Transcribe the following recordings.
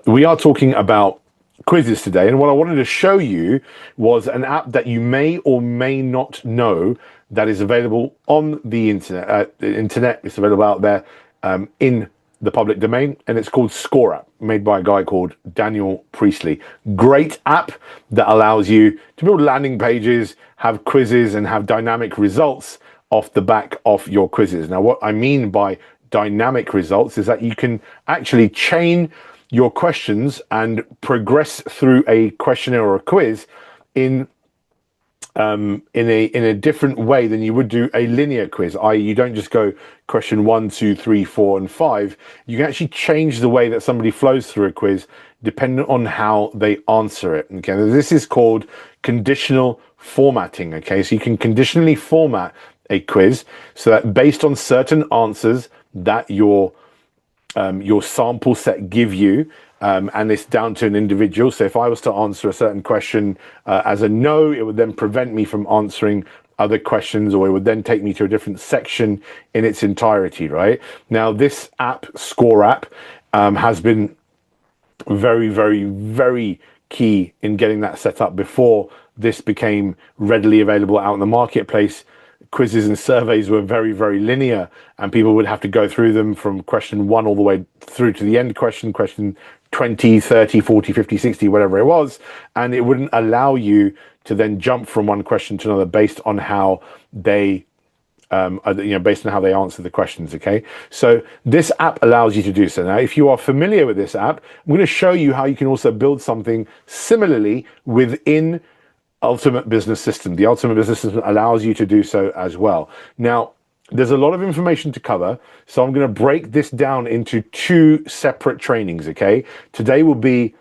we are talking about quizzes today, and what I wanted to show you was an app that you may or may not know that is available on the internet. It's available out there in the public domain, and it's called Score App, made by a guy called Daniel Priestley. Great app that allows you to build landing pages, have quizzes, and have dynamic results off the back of your quizzes. Now, what I mean by dynamic results is that you can actually chain your questions and progress through a questionnaire or a quiz in a different way than you would do a linear quiz. I.e., you don't just go question 1, 2, 3, 4, and 5. You can actually change the way that somebody flows through a quiz depending on how they answer it. Okay, this is called conditional formatting. Okay, so you can conditionally format a quiz so that based on certain answers that your sample set give you, and it's down to an individual. So if I was to answer a certain question as a no, it would then prevent me from answering other questions, or it would then take me to a different section in its entirety, right? Now, this app, Score App, has been very, very, very key in getting that set up before this became readily available out in the marketplace. Quizzes and surveys were very, very linear, and people would have to go through them from question 1 all the way through to the end question 20, 30, 40, 50, 60, whatever it was, and it wouldn't allow you to then jump from one question to another based on how they based on how they answer the questions. Okay, so this app allows you to do so. Now, if you are familiar with this app, I'm going to show you how you can also build something similarly within Ultimate Business System. The Ultimate Business System allows you to do so as well. Now, there's a lot of information to cover, so I'm going to break this down into 2 separate trainings, okay? Today will be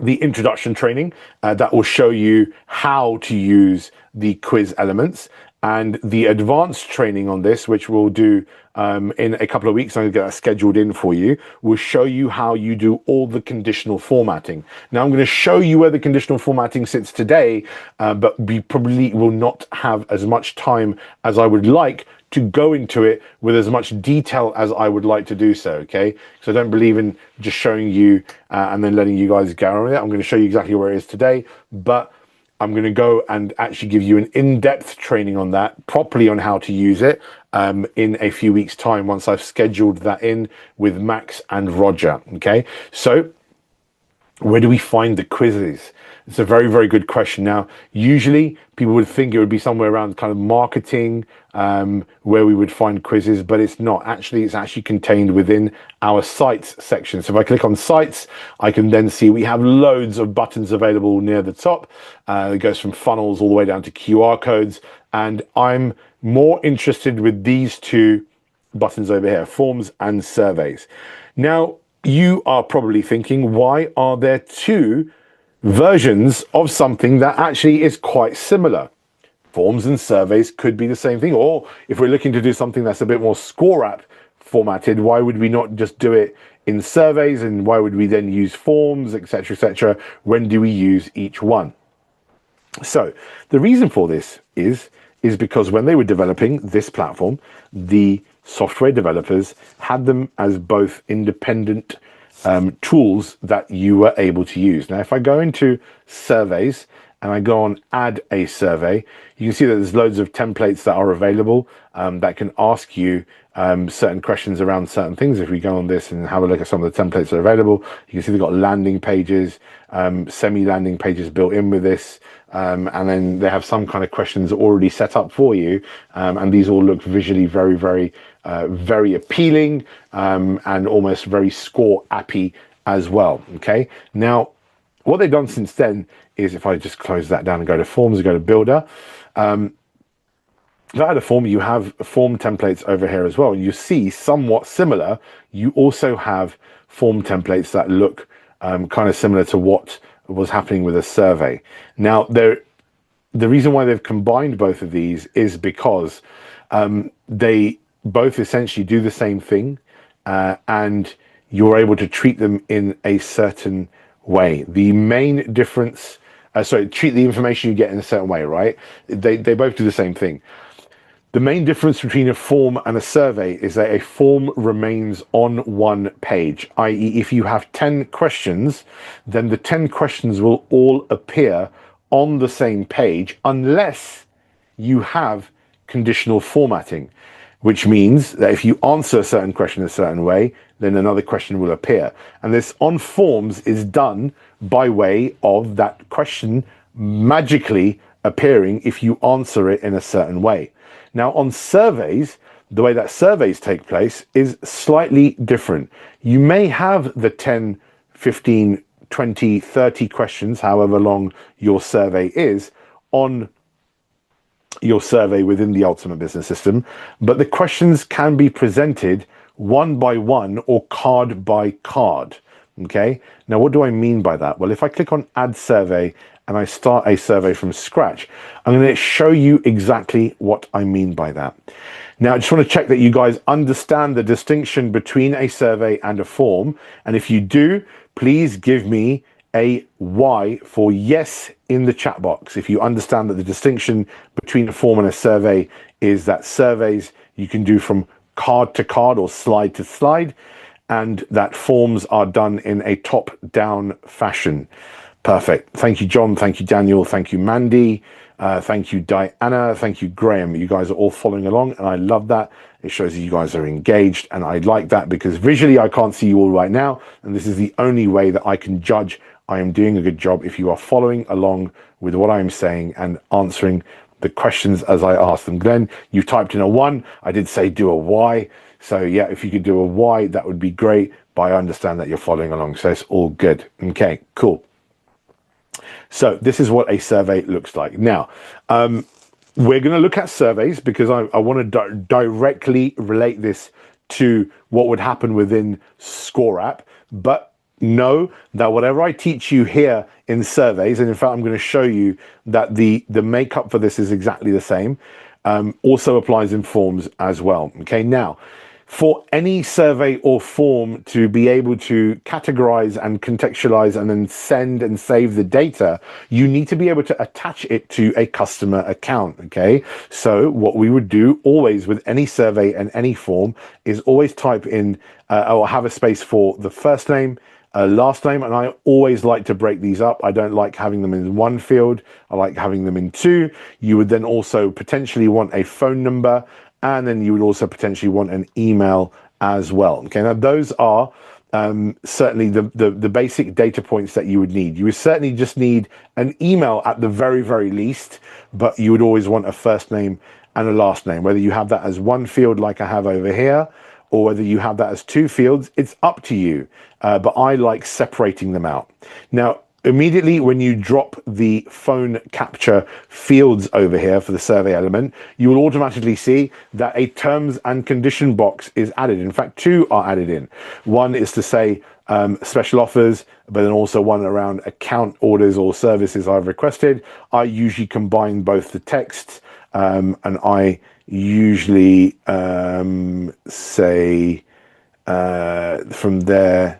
the introduction training that will show you how to use the quiz elements, and the advanced training on this, which we'll do in a couple of weeks, I'm going to get that scheduled in for you, will show you how you do all the conditional formatting. Now, I'm going to show you where the conditional formatting sits today, but we probably will not have as much time as I would like to go into it with as much detail as I would like to do so, okay? So I don't believe in just showing you and then letting you guys go on with it. I'm going to show you exactly where it is today, but I'm going to go and actually give you an in-depth training on that, properly on how to use it in a few weeks' time once I've scheduled that in with Max and Roger, okay? So where do we find the quizzes? It's a very, very good question. Now, usually people would think it would be somewhere around kind of marketing, where we would find quizzes, but it's not. Actually, it's actually contained within our sites section. So if I click on sites, I can then see we have loads of buttons available near the top. It goes from funnels all the way down to QR codes. And I'm more interested with these 2 buttons over here, forms and surveys. Now, you are probably thinking, why are there 2 versions of something that actually is quite similar? Forms and surveys could be the same thing. Or if we're looking to do something that's a bit more Score App formatted, why would we not just do it in surveys? And why would we then use forms, etc., etc.? When do we use each one? So the reason for this is because when they were developing this platform, the software developers had them as both independent tools that you were able to use. Now, if I go into surveys and I go on add a survey, you can see that there's loads of templates that are available that can ask you certain questions around certain things. If we go on this and have a look at some of the templates that are available, you can see they've got landing pages, semi-landing pages built in with this, and then they have some kind of questions already set up for you, and these all look visually very, very, very appealing, and almost very Score appy as well. Okay, now what they've done since then is, if I just close that down and go to forms and go to builder, that a form, you have form templates over here as well. And you see somewhat similar, you also have form templates that look kind of similar to what was happening with a survey. Now, the reason why they've combined both of these is because they both essentially do the same thing, and you're able to treat them in a certain way. The main difference, treat the information you get in a certain way, right? They both do the same thing. The main difference between a form and a survey is that a form remains on one page, i.e. if you have 10 questions, then the 10 questions will all appear on the same page unless you have conditional formatting, which means that if you answer a certain question a certain way, then another question will appear. And this on forms is done by way of that question magically appearing if you answer it in a certain way. Now, on surveys, the way that surveys take place is slightly different. You may have the 10, 15, 20, 30 questions, however long your survey is, on your survey within the Ultimate Business System, but the questions can be presented one by one or card by card. Okay, now what do I mean by that? Well, if I click on Add Survey and I start a survey from scratch, I'm going to show you exactly what I mean by that. Now, I just want to check that you guys understand the distinction between a survey and a form. And if you do, please give me a Y for yes in the chat box. If you understand that the distinction between a form and a survey is that surveys you can do from card to card or slide to slide, and that forms are done in a top-down fashion. Perfect. Thank you, John. Thank you, Daniel. Thank you, Mandy. Thank you, Diana. Thank you, Graham. You guys are all following along, and I love that. It shows that you guys are engaged, and I like that because visually I can't see you all right now, and this is the only way that I can judge I am doing a good job if you are following along with what I'm saying and answering the questions as I ask them. Glenn, you typed in a 1. I did say do a Y. So yeah, if you could do a Y, that would be great, but I understand that you're following along, so it's all good. Okay, cool. So this is what a survey looks like. Now, we're going to look at surveys because I want to directly relate this to what would happen within Score app, but know that whatever I teach you here in surveys, and in fact, I'm going to show you that the makeup for this is exactly the same, also applies in forms as well. Okay, now, for any survey or form to be able to categorize and contextualize and then send and save the data, you need to be able to attach it to a customer account. Okay, so what we would do always with any survey and any form is always type in or have a space for the first name, last name, and I always like to break these up. I don't like having them in one field. I like having them in two. You would then also potentially want a phone number, and then you would also potentially want an email as well. Okay, now those are certainly the basic data points that you would need. You would certainly just need an email at the very, very least, but you would always want a first name and a last name. Whether you have that as one field like I have over here, or whether you have that as two fields, it's up to you. But I like separating them out. Now, immediately when you drop the phone capture fields over here for the survey element, you will automatically see that a terms and condition box is added. In fact, 2 are added in. One is to say special offers, but then also one around account orders or services I've requested. I usually combine both the texts, and I usually say from there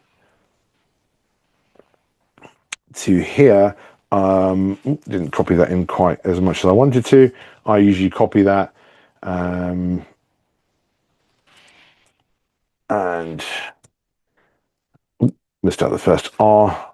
to here, didn't copy that in quite as much as I wanted to. I usually copy that and missed out the first R.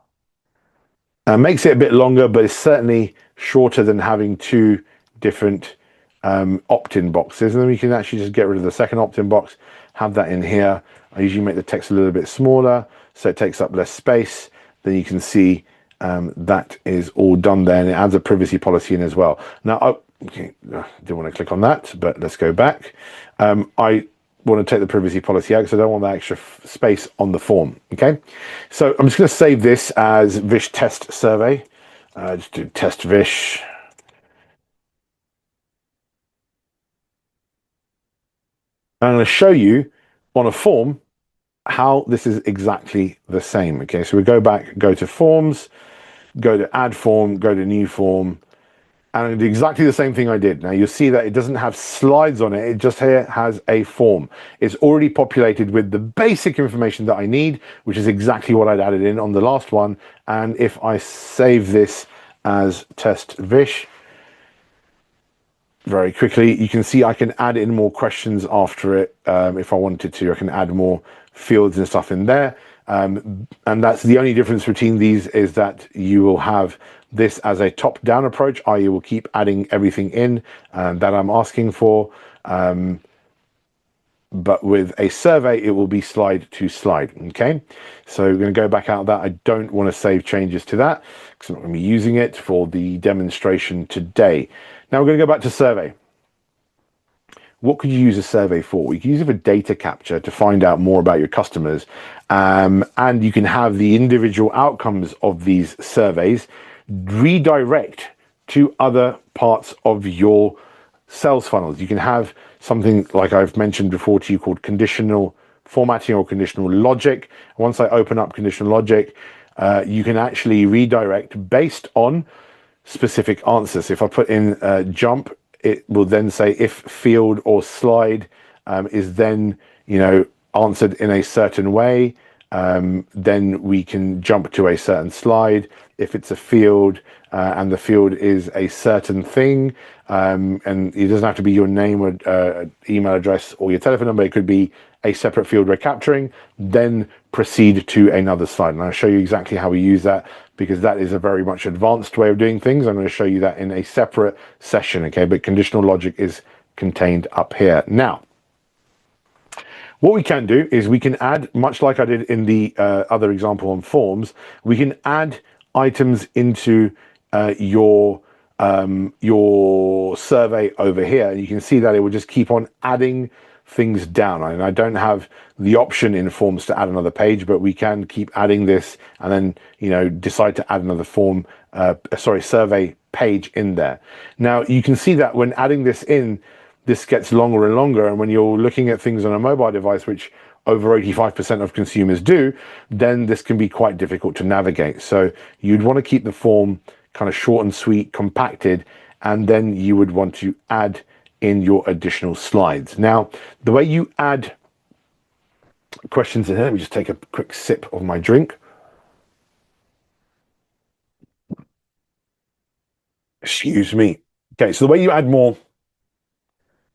Makes it a bit longer, but it's certainly shorter than having 2 different opt-in boxes. And then we can actually just get rid of the second opt-in box, have that in here. I usually make the text a little bit smaller so it takes up less space. Then you can see that is all done there, and it adds a privacy policy in as well. Now, okay, I didn't want to click on that, but let's go back. I want to take the privacy policy out because I don't want that extra space on the form. Okay, so I'm just going to save this as Vish test survey. Just do test Vish. I'm going to show you on a form how this is exactly the same. Okay, so we go back, go to forms, go to add form, go to new form, and I do exactly the same thing I did. Now you'll see that it doesn't have slides on it, it just here has a form. It's already populated with the basic information that I need, which is exactly what I'd added in on the last one. And if I save this as test Vish, very quickly. You can see I can add in more questions after it if I wanted to. I can add more fields and stuff in there. And that's the only difference between these, is that you will have this as a top-down approach, i.e. will keep adding everything in that I'm asking for. But with a survey, it will be slide to slide, okay? So we're going to go back out of that. I don't want to save changes to that because I'm not going to be using it for the demonstration today. Now we're going to go back to survey. What could you use a survey for? You can use it for data capture to find out more about your customers. And you can have the individual outcomes of these surveys redirect to other parts of your sales funnels. You can have something like I've mentioned before to you called conditional formatting or conditional logic. Once I open up conditional logic, you can actually redirect based on specific answers. If I put in jump, it will then say if field or slide is then, answered in a certain way, then we can jump to a certain slide. If it's a field and the field is a certain thing, and it doesn't have to be your name or email address or your telephone number, it could be a separate field we're capturing, then proceed to another slide. And I'll show you exactly how we use that, because that is a very much advanced way of doing things. I'm going to show you that in a separate session, okay? But conditional logic is contained up here. Now, what we can do is we can add, much like I did in the other example on forms, we can add items into your survey over here. And you can see that it will just keep on adding things down. And I don't have the option in forms to add another page, but we can keep adding this and then, decide to add another survey page in there. Now, you can see that when adding this in, this gets longer and longer. And when you're looking at things on a mobile device, which over 85% of consumers do, then this can be quite difficult to navigate. So you'd want to keep the form kind of short and sweet, compacted, and then you would want to add in your additional slides. Now, the way you add questions in here, let me just take a quick sip of my drink. Excuse me. Okay, so the way you add more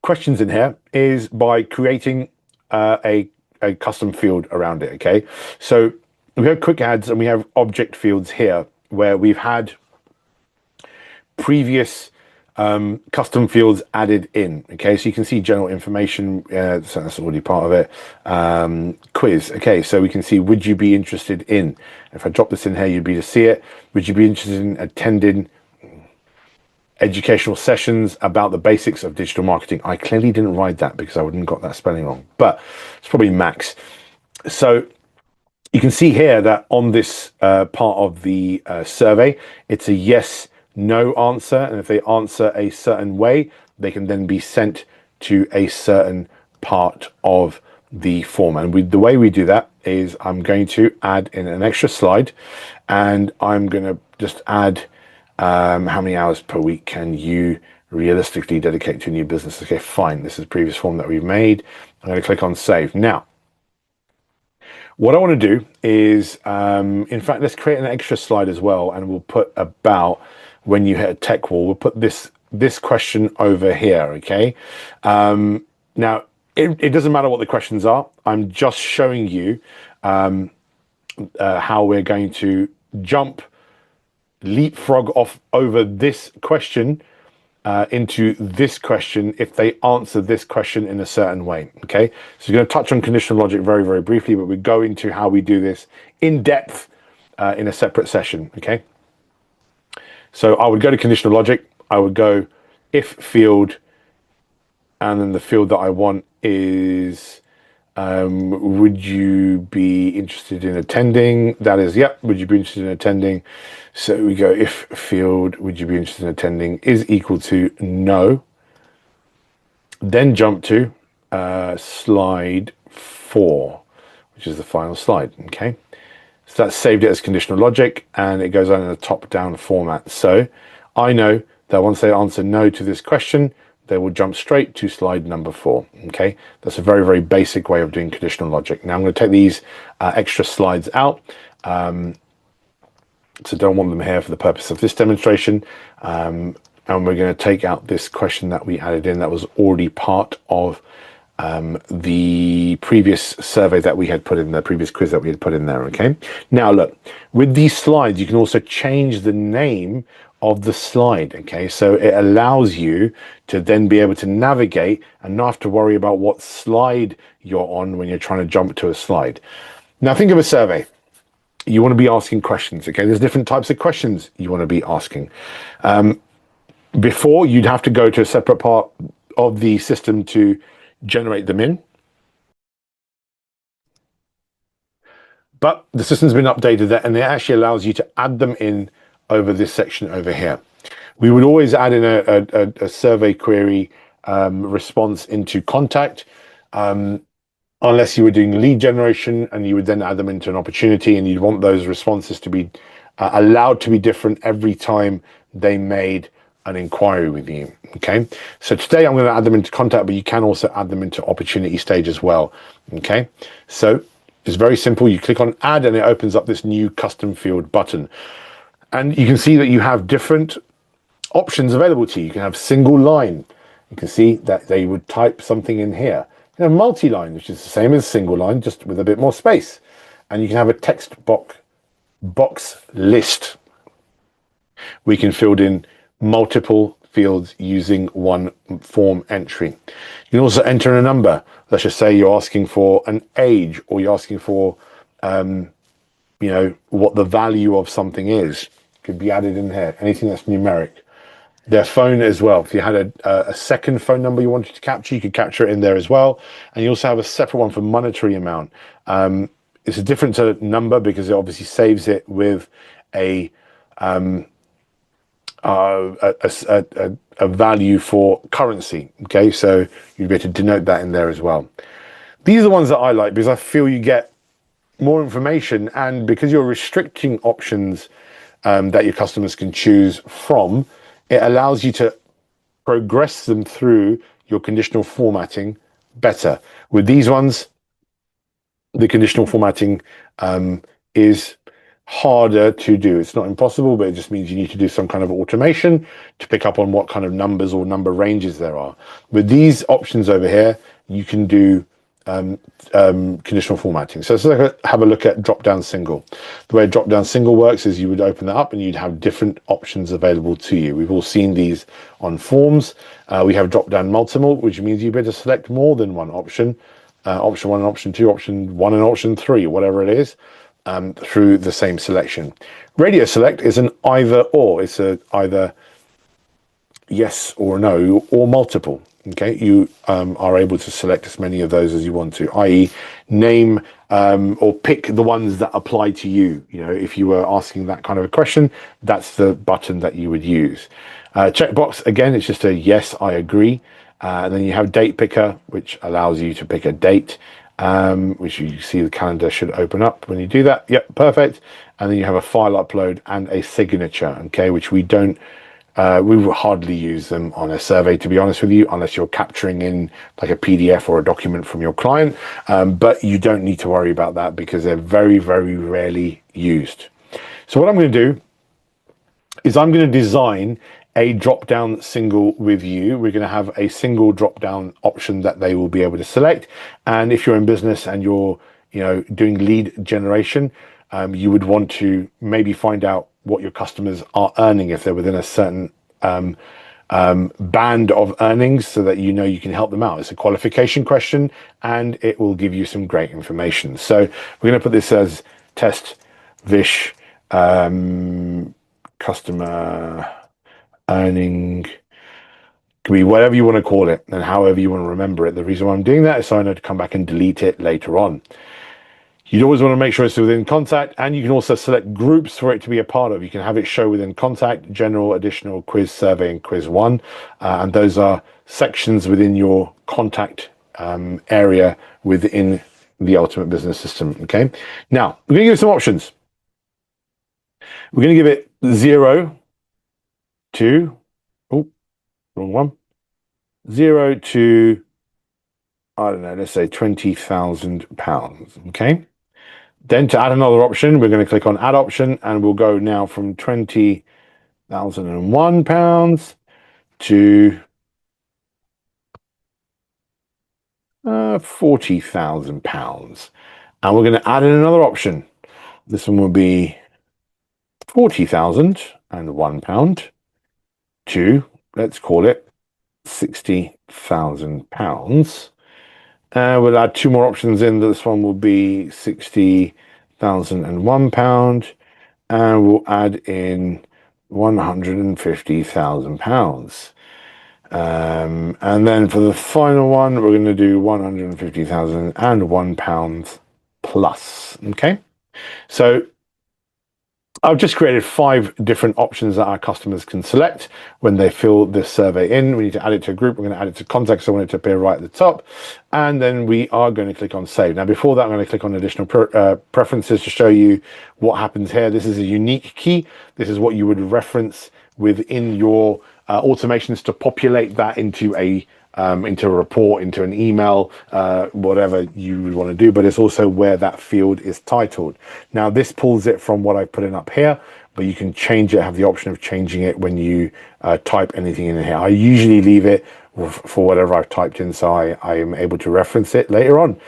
questions in here is by creating a custom field around it, okay? So we have quick adds and we have object fields here where we've had previous custom fields added in, okay? So you can see general information, so that's already part of it. Quiz, okay, so we can see, would you be interested in? If I drop this in here, you'd be to see it. Would you be interested in attending educational sessions about the basics of digital marketing? I clearly didn't write that because I wouldn't have got that spelling wrong, but it's probably Max. So you can see here that on this part of the survey, it's a yes, no answer. And if they answer a certain way, they can then be sent to a certain part of the form. And the way we do that is I'm going to add in an extra slide, and I'm going to just add how many hours per week can you realistically dedicate to a new business? Okay, fine. This is the previous form that we've made. I'm going to click on save. Now, what I want to do is, in fact, let's create an extra slide as well, and we'll put about when you hit a tech wall, we'll put this question over here, okay? Now, it doesn't matter what the questions are. I'm just showing you how we're going to leapfrog off over this question into this question if they answer this question in a certain way, okay? So we're going to touch on conditional logic very, very briefly, but we go into how we do this in depth in a separate session, okay? So I would go to conditional logic, I would go if field, and then the field that I want is would you be interested in attending? That is, yep, would you be interested in attending? So we go if field, would you be interested in attending, is equal to no. Then jump to slide 4, which is the final slide, okay? So that's saved it as conditional logic, and it goes on in a top-down format. So I know that once they answer no to this question, they will jump straight to slide number 4, okay? That's a very, very basic way of doing conditional logic. Now I'm going to take these extra slides out. So don't want them here for the purpose of this demonstration. and we're going to take out this question that we added in that was already part of the previous survey that we had put in, the previous quiz that we had put in there. Okay. Now look, with these slides, you can also change the name of the slide. Okay. So it allows you to then be able to navigate and not have to worry about what slide you're on when you're trying to jump to a slide. Now think of a survey. You want to be asking questions. Okay. There's different types of questions you want to be asking. Before, you'd have to go to a separate part of the system to generate them in. But the system's been updated there, and it actually allows you to add them in over this section over here. We would always add in a survey query response into contact, unless you were doing lead generation, and you would then add them into an opportunity, and you'd want those responses to be allowed to be different every time they made an inquiry with you. Okay, so today I'm going to add them into contact, but you can also add them into opportunity stage as well. Okay, so it's very simple. You click on add and it opens up this new custom field button, and you can see that you have different options available to you. You can have single line. You can see that they would type something in here. You have multi-line, which is the same as single line, just with a bit more space. And you can have a text box list. We can fill in multiple fields using one form entry. You can also enter in a number. Let's just say you're asking for an age, or you're asking for, what the value of something is. Could be added in here. Anything that's numeric. Their phone as well. If you had a second phone number you wanted to capture, you could capture it in there as well. And you also have a separate one for monetary amount. It's a different number because it obviously saves it with a value for currency. Okay, so you'd be able to denote that in there as well. These are the ones that I like because I feel you get more information, and because you're restricting options that your customers can choose from, it allows you to progress them through your conditional formatting better. With these ones, the conditional formatting is harder to do. It's not impossible, but it just means you need to do some kind of automation to pick up on what kind of numbers or number ranges there are. With these options over here, you can do conditional formatting. So let's have a look at drop-down single. The way drop-down single works is you would open that up and you'd have different options available to you. We've all seen these on forms. We have drop-down multiple, which means you better select more than one option. Option 1 and option 2, option 1 and option 3, whatever it is, through the same selection. Radio select is an either or. It's either yes or no or multiple. Okay, you are able to select as many of those as you want to, i.e. name or pick the ones that apply to you. You know, if you were asking that kind of a question, that's the button that you would use. Checkbox, again, it's just a yes, I agree. And then you have date picker, which allows you to pick a date, which you see the calendar should open up when you do that. Yep, perfect. And then you have a file upload and a signature, okay, which we don't, we will hardly use them on a survey, to be honest with you, unless you're capturing in like a PDF or a document from your client. But you don't need to worry about that because they're very, very rarely used. So what I'm going to do is I'm going to design a drop-down single with you. We're going to have a single drop-down option that they will be able to select. And if you're in business and you're, doing lead generation, you would want to maybe find out what your customers are earning if they're within a certain band of earnings, so that you can help them out. It's a qualification question and it will give you some great information. So we're going to put this as test Vish customer earning. Could be whatever you want to call it and however you want to remember it. The reason why I'm doing that is so I know to come back and delete it later on. You'd always want to make sure it's within contact, and you can also select groups for it to be a part of. You can have it show within contact, general, additional, quiz, survey, and quiz 1. And those are sections within your contact area within the Ultimate Business System. Okay. Now, we're going to give it some options. We're going to give it 0 to, oh, wrong one, 0 to, I don't know, let's say £20,000. Okay. Then to add another option, we're going to click on add option, and we'll go now from £20,001 to £40,000. And we're going to add in another option. This one will be £40,001 to, let's call it, £60,000. We'll add two more options in. This one will be £60,001, and we'll add in £150,000. And then for the final one, we're going to do £150,001 plus. Okay, so I've just created 5 different options that our customers can select when they fill this survey in. We need to add it to a group. We're going to add it to contacts. So I want it to appear right at the top. And then we are going to click on save. Now, before that, I'm going to click on additional preferences to show you what happens here. This is a unique key. This is what you would reference within your automations to populate that into a report, into an email, whatever you would want to do, but it's also where that field is titled. Now, this pulls it from what I put in up here, but you can change it, have the option of changing it when you type anything in here. I usually leave it for whatever I've typed in, so I am able to reference it later on.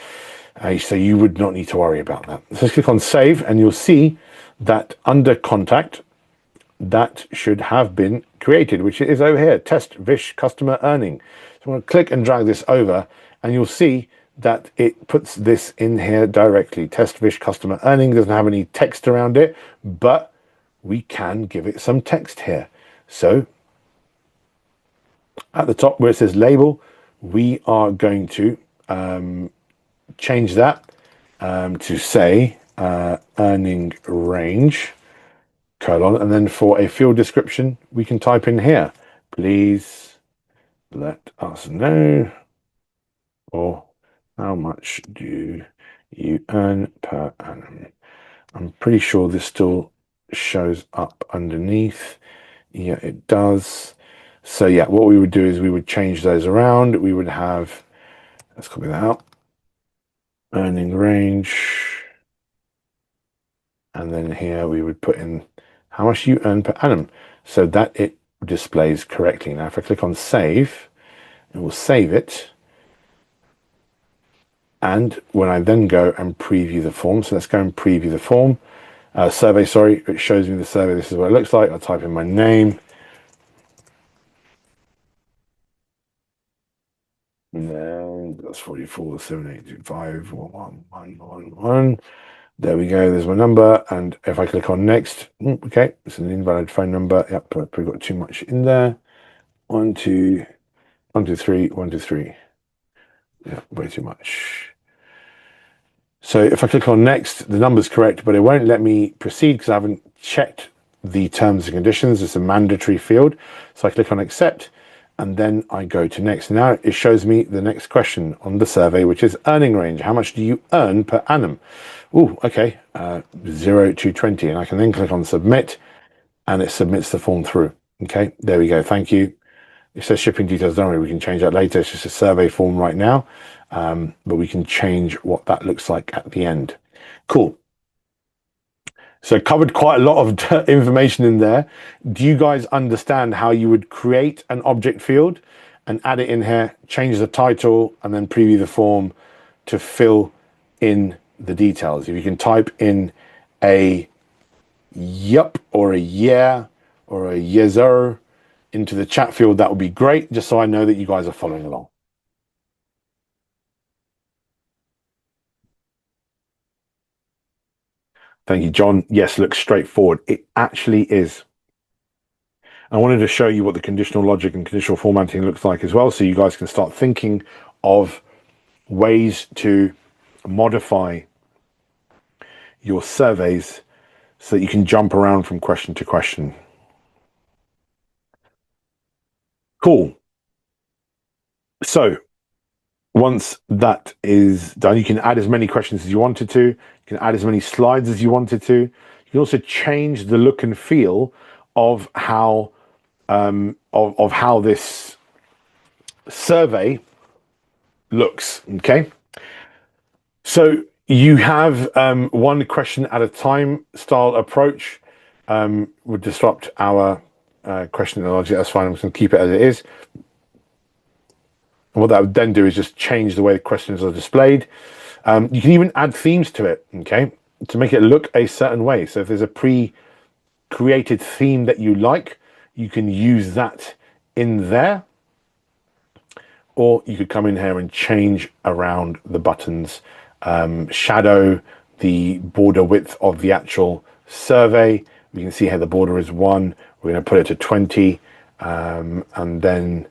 So you would not need to worry about that. So let's click on save, and you'll see that under contact, that should have been created, which is over here, test Vish customer earning. So I'm going to click and drag this over, and you'll see that it puts this in here directly. Test Vish customer earning doesn't have any text around it, but we can give it some text here. So at the top where it says label, we are going to change that to say earning range, colon, and then for a field description, we can type in here, please let us know, or how much do you earn per annum? I'm pretty sure this still shows up underneath. Yeah, it does. So yeah, what we would do is we would change those around. We would have, let's copy that out, earning range, and then here we would put in how much you earn per annum, so that it displays correctly. Now, if I click on save, it will save it. And when I then go and preview the form, so let's go and preview the form, survey, sorry, it shows me the survey. This is what it looks like. I'll type in my name. And then that's 4478251111. There we go. There's my number. And if I click on next, okay, it's an invalid phone number. Yep, I've probably got too much in there. 1, 2, 1, 2, 3, 1, 2, 3. Yeah, way too much. So if I click on next, the number's correct, but it won't let me proceed because I haven't checked the terms and conditions. It's a mandatory field. So I click on accept, and then I go to next. Now it shows me the next question on the survey, which is earning range. How much do you earn per annum? Oh, okay, 0 to 20. And I can then click on submit, and it submits the form through. Okay, there we go. Thank you. It says shipping details, don't worry, we can change that later. It's just a survey form right now, but we can change what that looks like at the end. Cool. So covered quite a lot of information in there. Do you guys understand how you would create an object field and add it in here, change the title, and then preview the form to fill in the details? If you can type in a yup or a yeah or a yeser into the chat field, that would be great, just so I know that you guys are following along. Thank you, John. Yes, looks straightforward. It actually is. I wanted to show you what the conditional logic and conditional formatting looks like as well, so you guys can start thinking of ways to modify your surveys so that you can jump around from question to question. Cool. So once that is done, you can add as many questions as you wanted to. You can add as many slides as you wanted to. You can also change the look and feel of how how this survey looks. Okay, so you have one question at a time style approach would disrupt our question logic, that's fine. I'm just going to keep it as it is. And what that would then do is just change the way the questions are displayed. You can even add themes to it, okay, to make it look a certain way. So if there's a pre-created theme that you like, you can use that in there. Or you could come in here and change around the buttons, shadow the border width of the actual survey. We can see here the border is 1. We're going to put it to 20, and then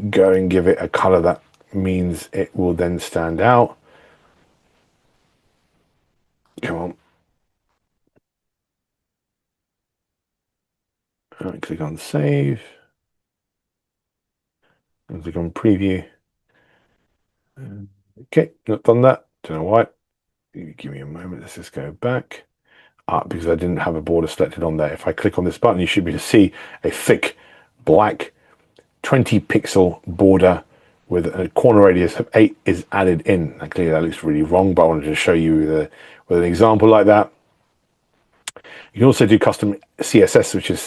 go and give it a color that means it will then stand out. Come on. Click on save. And click on preview. Okay, not done that. Don't know why. Give me a moment. Let's just go back. Because I didn't have a border selected on there. If I click on this button, you should be able to see a thick black 20 pixel border with a corner radius of 8 is added in. Now, clearly that looks really wrong, but I wanted to show you with an example like that. You can also do custom CSS, which is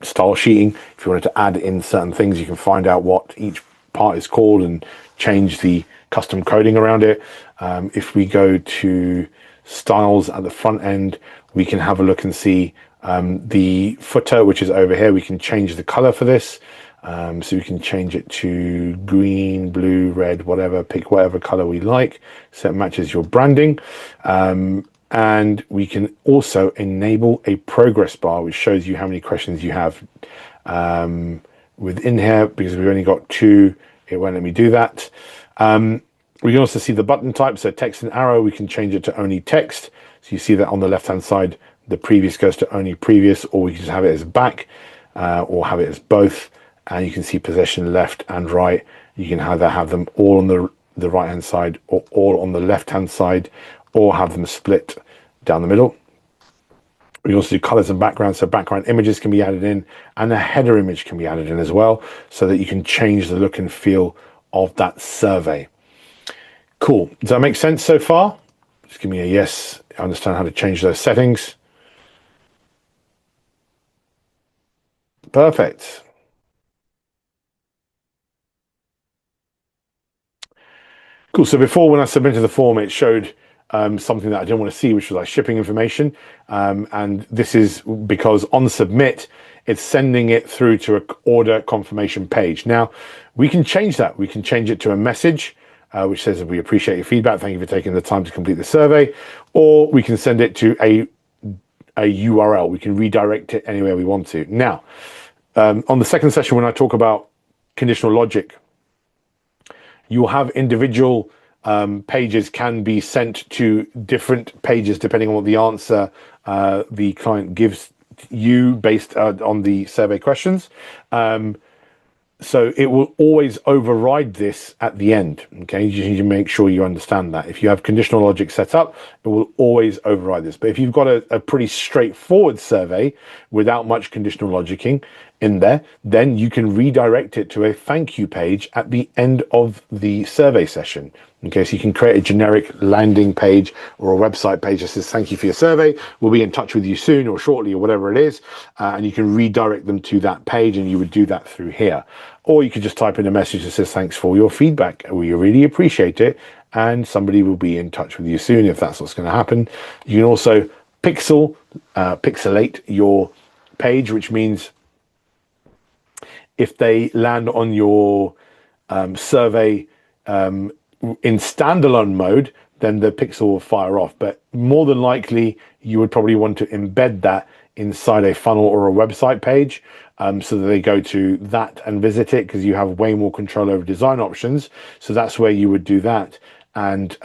style sheeting. If you wanted to add in certain things, you can find out what each part is called and change the custom coding around it. If we go to styles at the front end, we can have a look and see the footer, which is over here. We can change the color for this. So we can change it to green, blue, red, whatever, pick whatever color we like, so it matches your branding. And we can also enable a progress bar, which shows you how many questions you have within here. Because we've only got 2, it won't let me do that. We can also see the button type, so text and arrow, we can change it to only text. So you see that on the left-hand side, the previous goes to only previous, or we can just have it as back, or have it as both. And you can see possession left and right. You can either have them all on the right-hand side or all on the left-hand side, or have them split down the middle. We also do colors and backgrounds, so background images can be added in, and a header image can be added in as well, so that you can change the look and feel of that survey. Cool. Does that make sense so far? Just give me a yes. I understand how to change those settings. Perfect. Cool. So before, when I submitted the form, it showed something that I didn't want to see, which was like shipping information. And this is because on submit, it's sending it through to an order confirmation page. Now, we can change that. We can change it to a message, which says, we appreciate your feedback. Thank you for taking the time to complete the survey. Or we can send it to a URL. We can redirect it anywhere we want to. Now, on the second session, when I talk about conditional logic, you'll have individual pages can be sent to different pages depending on what the answer the client gives you based on the survey questions. So it will always override this at the end. Okay, you just need to make sure you understand that. If you have conditional logic set up, it will always override this. But if you've got a pretty straightforward survey without much conditional logicking in there, then you can redirect it to a thank you page at the end of the survey session. Okay, so you can create a generic landing page or a website page that says thank you for your survey, we'll be in touch with you soon or shortly or whatever it is, and you can redirect them to that page, and you would do that through here. Or you could just type in a message that says thanks for your feedback, we really appreciate it, and somebody will be in touch with you soon if that's what's going to happen. You can also pixelate your page, which means if they land on your survey in standalone mode, then the pixel will fire off. But more than likely, you would probably want to embed that inside a funnel or a website page, so that they go to that and visit it, because you have way more control over design options. So that's where you would do that. And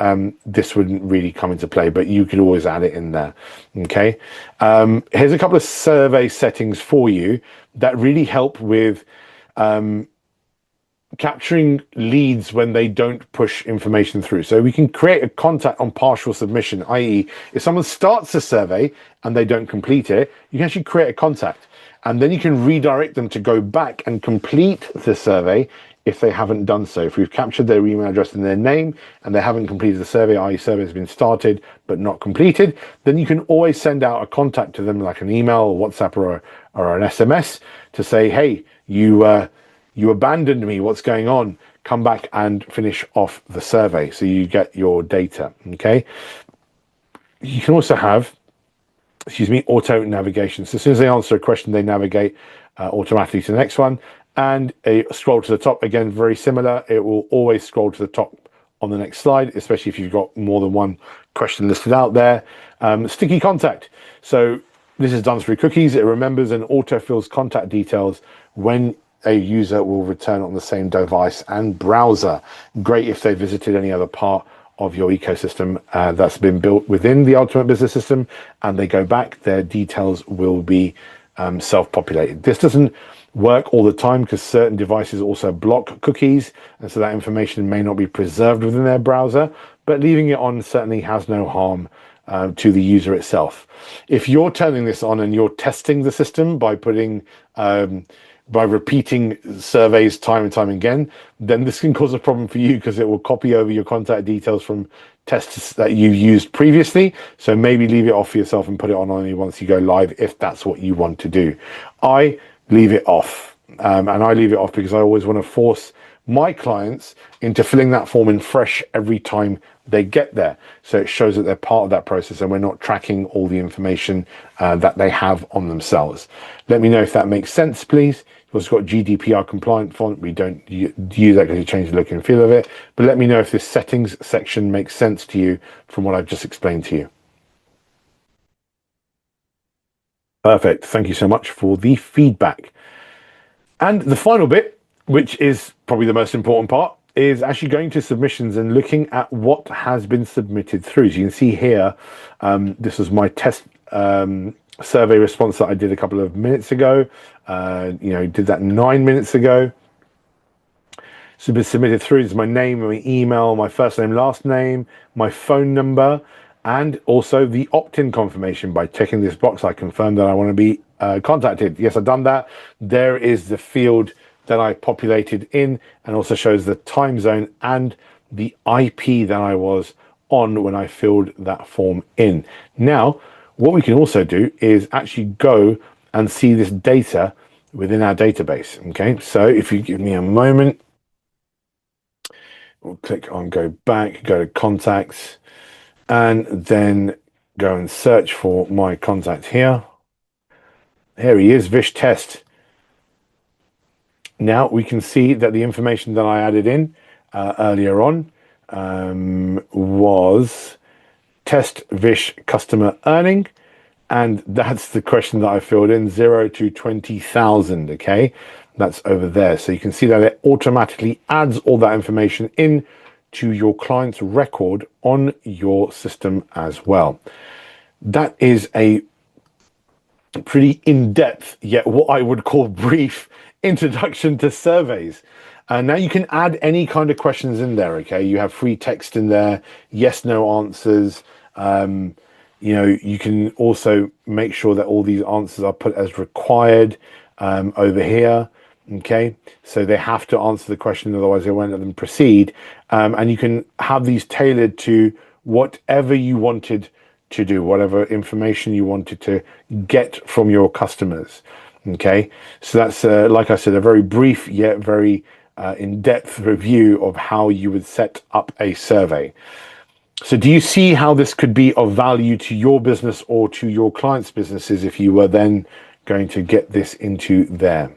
this wouldn't really come into play, but you could always add it in there. Okay. Here's a couple of survey settings for you that really help with capturing leads when they don't push information through. So we can create a contact on partial submission, i.e. if someone starts a survey and they don't complete it, you can actually create a contact, and then you can redirect them to go back and complete the survey if they haven't done so. If we've captured their email address and their name and they haven't completed the survey, i.e. survey has been started but not completed, then you can always send out a contact to them, like an email or WhatsApp or an SMS, to say, hey, you abandoned me, what's going on? Come back and finish off the survey so you get your data, okay? You can also have, auto navigation. So as soon as they answer a question, they navigate automatically to the next one. And a scroll to the top, again, very similar. It will always scroll to the top on the next slide, especially if you've got more than one question listed out there. Sticky contact. So this is done through cookies. It remembers and auto-fills contact details when a user will return on the same device and browser. Great if they visited any other part of your ecosystem that's been built within the Ultimate Business System, and they go back, their details will be self-populated. This doesn't work all the time because certain devices also block cookies, and so that information may not be preserved within their browser, but leaving it on certainly has no harm to the user itself. If you're turning this on and you're testing the system by putting by repeating surveys time and time again, then this can cause a problem for you because it will copy over your contact details from tests that you used previously. So maybe leave it off for yourself and put it on only once you go live if that's what you want to do. I leave it off, and I leave it off because I always want to force my clients into filling that form in fresh every time they get there. So it shows that they're part of that process and we're not tracking all the information that they have on themselves. Let me know if that makes sense, please. You've also got GDPR compliant font. We don't use that because you change the look and feel of it. But let me know if this settings section makes sense to you from what I've just explained to you. Perfect. Thank you so much for the feedback. And the final bit, which is probably the most important part, is actually going to submissions and looking at what has been submitted through. So you can see here, this was my test survey response that I did a couple of minutes ago. Did that 9 minutes ago. So it's been submitted through. It's my name, my email, my first name, last name, my phone number, and also the opt-in confirmation. By checking this box, I confirm that I want to be contacted. Yes, I've done that. There is the field that I populated in, and also shows the time zone and the IP that I was on when I filled that form in. Now, what we can also do is actually go and see this data within our database. Okay, so if you give me a moment, we'll click on go back, go to contacts, and then go and search for my contact here. Here he is, Vish Test. Now we can see that the information that I added in earlier on was test Vish customer earning, and that's the question that I filled in, 0 to 20,000. Okay, that's over there. So you can see that it automatically adds all that information in to your client's record on your system as well. That is a pretty in-depth, yet what I would call brief introduction to surveys. And now you can add any kind of questions in there. Okay, you have free text in there, yes, no answers. You can also make sure that all these answers are put as required over here. Okay, so they have to answer the question, otherwise they won't let them proceed. And you can have these tailored to whatever you wanted to do, whatever information you wanted to get from your customers. Okay, so that's like I said, a very brief yet very in-depth review of how you would set up a survey. So do you see how this could be of value to your business or to your clients' businesses if you were then going to get this into there?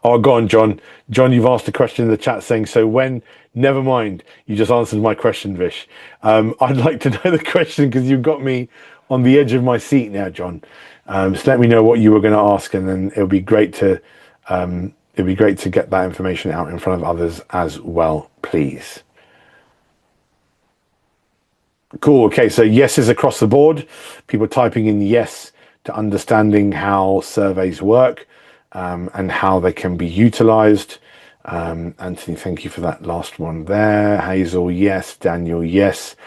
Oh, go on, John. John, you've asked a question in the chat saying, so when? Never mind. You just answered my question, Vish. I'd like to know the question because you've got me on the edge of my seat now, John. So let me know what you were going to ask, and then it'll be great to get that information out in front of others as well, please. Cool. Okay, so yeses across the board. People typing in yes to understanding how surveys work and how they can be utilized. Anthony, thank you for that last one there. Hazel, yes. Daniel, yes.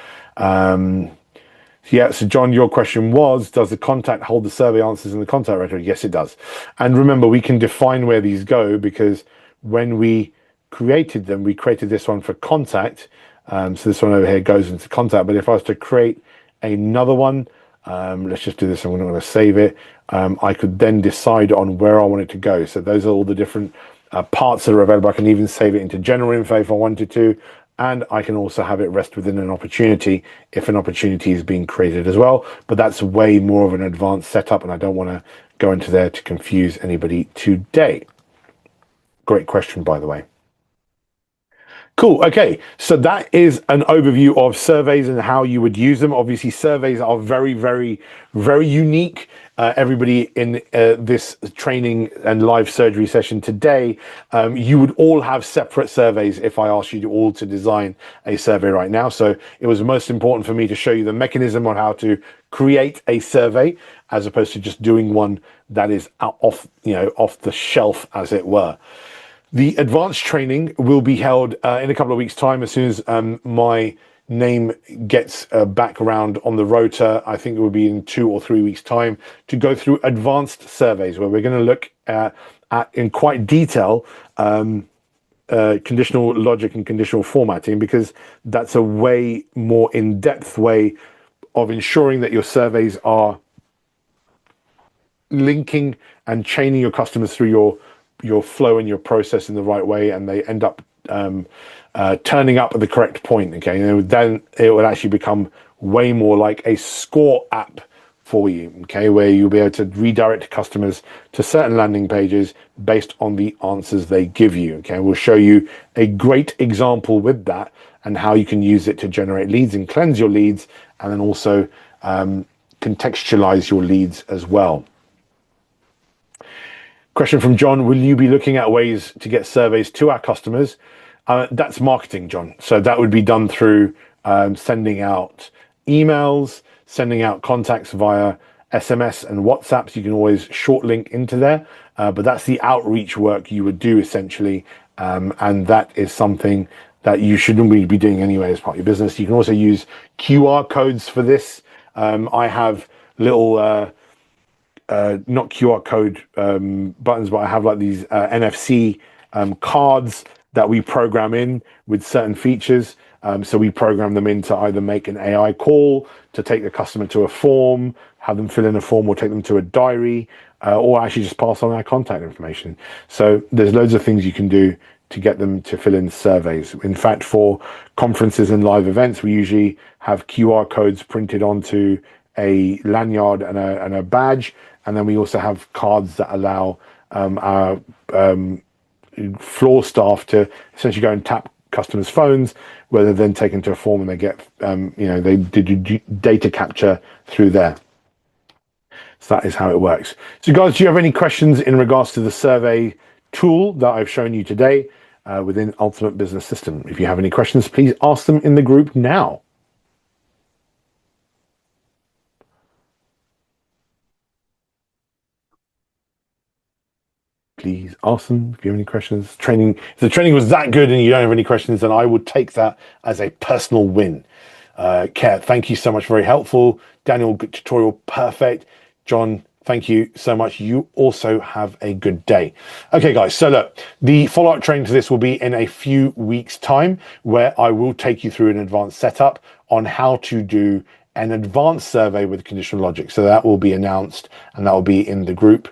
Yeah, so John, your question was, does the contact hold the survey answers in the contact record? Yes, it does. And remember, we can define where these go because when we created them, we created this one for contact. So this one over here goes into contact. But if I was to create another one, let's just do this. I'm not going to save it. I could then decide on where I want it to go. So those are all the different parts that are available. I can even save it into general info if I wanted to. And I can also have it rest within an opportunity if an opportunity is being created as well. But that's way more of an advanced setup, and I don't want to go into there to confuse anybody today. Great question, by the way. Cool. Okay, so that is an overview of surveys and how you would use them. Obviously, surveys are very, very, very unique. Everybody in this training and live surgery session today, you would all have separate surveys if I asked you all to design a survey right now. So it was most important for me to show you the mechanism on how to create a survey as opposed to just doing one that is off the shelf, as it were. The advanced training will be held in a couple of weeks' time as soon as my name gets back around on the rota. I think it will be in 2 or 3 weeks' time to go through advanced surveys where we're going to look at in quite detail conditional logic and conditional formatting, because that's a way more in-depth way of ensuring that your surveys are linking and chaining your customers through your flow and your process in the right way, and they end up turning up at the correct point. Okay, and then it would actually become way more like a score app for you. Okay, where you'll be able to redirect customers to certain landing pages based on the answers they give you. Okay, we'll show you a great example with that and how you can use it to generate leads and cleanse your leads, and then also contextualize your leads as well. Question from John, will you be looking at ways to get surveys to our customers? That's marketing, John. So that would be done through sending out emails, sending out contacts via SMS and WhatsApps. You can always short link into there, but that's the outreach work you would do essentially. And that is something that you shouldn't really be doing anyway as part of your business. You can also use QR codes for this. I have little... not QR code buttons, but I have like these NFC cards that we program in with certain features. So we program them in to either make an AI call, to take the customer to a form, have them fill in a form, or take them to a diary, or actually just pass on our contact information. So there's loads of things you can do to get them to fill in surveys. In fact, for conferences and live events, we usually have QR codes printed onto a lanyard and a badge. And then we also have cards that allow our floor staff to essentially go and tap customers' phones, where they're then taken to a form and they get, they do data capture through there. So that is how it works. So guys, do you have any questions in regards to the survey tool that I've shown you today within Ultimate Business System? If you have any questions, please ask them in the group now. Please ask them if you have any questions. If the training was that good and you don't have any questions, then I would take that as a personal win. Kat, thank you so much. Very helpful. Daniel, good tutorial. Perfect. John, thank you so much. You also have a good day. Okay, guys. So look, the follow-up training to this will be in a few weeks' time, where I will take you through an advanced setup on how to do an advanced survey with conditional logic. So that will be announced and that will be in the group.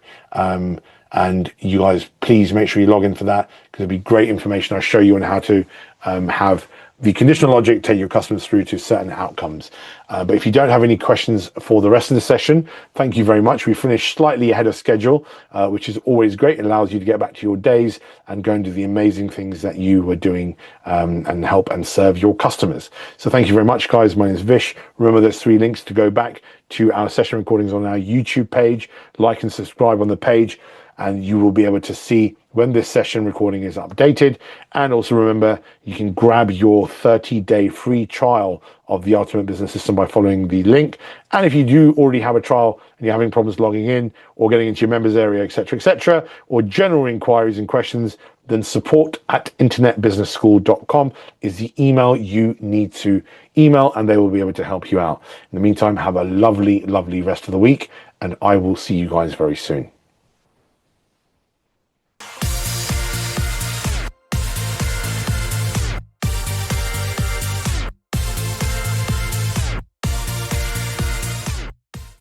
And you guys, please make sure you log in for that, because it'll be great information. I'll show you on how to have the conditional logic take your customers through to certain outcomes. But if you don't have any questions for the rest of the session, thank you very much. We finished slightly ahead of schedule, which is always great. It allows you to get back to your days and go and do the amazing things that you were doing and help and serve your customers. So thank you very much, guys. My name is Vish. Remember, there's 3 links to go back to our session recordings on our YouTube page. Like and subscribe on the page. and you will be able to see when this session recording is updated. And also remember, you can grab your 30-day free trial of the Ultimate Business System by following the link. And if you do already have a trial and you're having problems logging in or getting into your members area, etc., or general inquiries and questions, then support@internetbusinessschool.com is the email you need to email, and they will be able to help you out. In the meantime, have a lovely, lovely rest of the week, and I will see you guys very soon.